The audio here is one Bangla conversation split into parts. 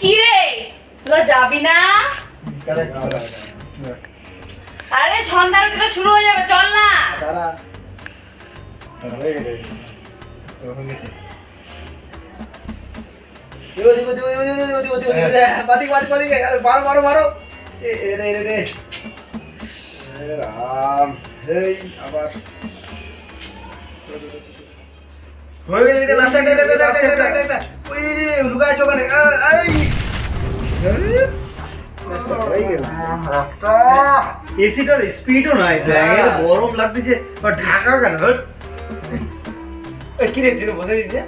কি রে তোরা যাবি না? আরে সন্ধ্যার দিকে শুরু হয়ে যাবে, চল না। এসিটার স্পিডও নাই, গরম লাগতেছে। ঢাকা কেন? কি রে তুই বসে দিচ্ছে?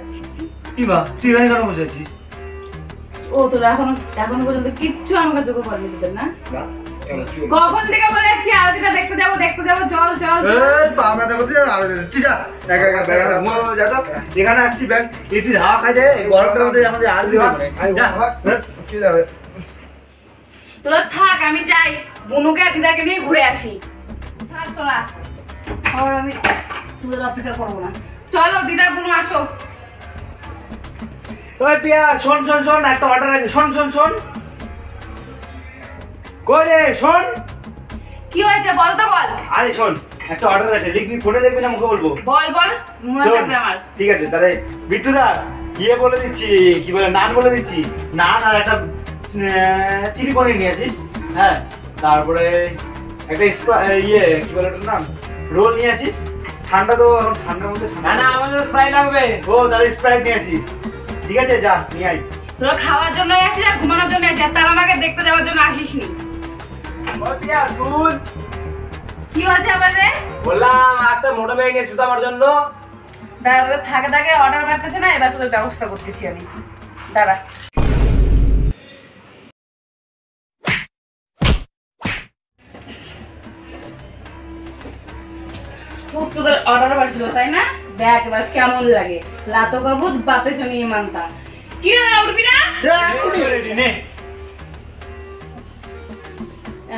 কি বা তুই এখানে কেন বসে আছিস? ও তোরা এখনো পর্যন্ত কিচ্ছু আমাকে যোগ করবি তোদের না? কখন থেকে বলে যাচ্ছি আরতিটা দেখতে যাবো চল চল। আমরা দেখো তুই যা একা একা যা তো এখানে আসছি ব্যাগ এসি হাওয়া খাই দে গরমটার মধ্যে আমাদের আর দিবা কি যাবে। তোরা থাক, আমি যাই বুনুকে আর দিদাকে নিয়ে ঘুরে আসি। থাক তোরা, আর আমি তোদের অপেক্ষা করবো না। চলো দিদা বুনু আসো। ওই পিয়া শোন শোন শোন, একটা অর্ডার আছে। শোন শোন শোন কই রে শোন। কি হয়েছে বল তো বল। আরে শোন, একটা অর্ডার আছে, লিখবি ফোনে দেখবি না মুখে বলবো? বল বল, মনে থাকবে আমার। ঠিক আছে তাহলে বিট্টু দা ইয়ে বলে দিচ্ছি, কি বলে নান বলে দিচ্ছি। নান আর একটা চিলি পনির নিয়ে আসিস। হ্যাঁ, তারপরে একটা ইয়ে কি বলে ওটার নাম, রোল নিয়ে আসিস। ঠান্ডা তো এখন ঠান্ডার মধ্যে না না আমাদের স্প্রাইট লাগবে। ও তাহলে স্প্রাইট নিয়ে আসিস। ঠিক আছে যা নিয়ে আয়। তোরা খাওয়ার জন্য আসিস আর ঘুমানোর জন্য আসিস, তার আমাকে দেখতে যাওয়ার জন্য আসিস নি। কি হয়েছে আবার রে? বললাম একটা মোটা ব্যাগ নিয়ে এসেছিস আমার জন্য। দাঁড়া, তোদের থাকে থাকে অর্ডার মারতেছে না, এবার তোদের ব্যবস্থা করতেছি আমি। দাঁড়া। খুব তোদের অর্ডার বাড়ছিল তাই না? দেখ এবার কেমন লাগে। লাতো কাবুত বাতে শুনিয়ে মানতা। কি রে উঠবি না? নে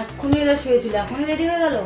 এক্ষুনি এরা শুয়েছিল, এখনই রেডি হয়ে গেল।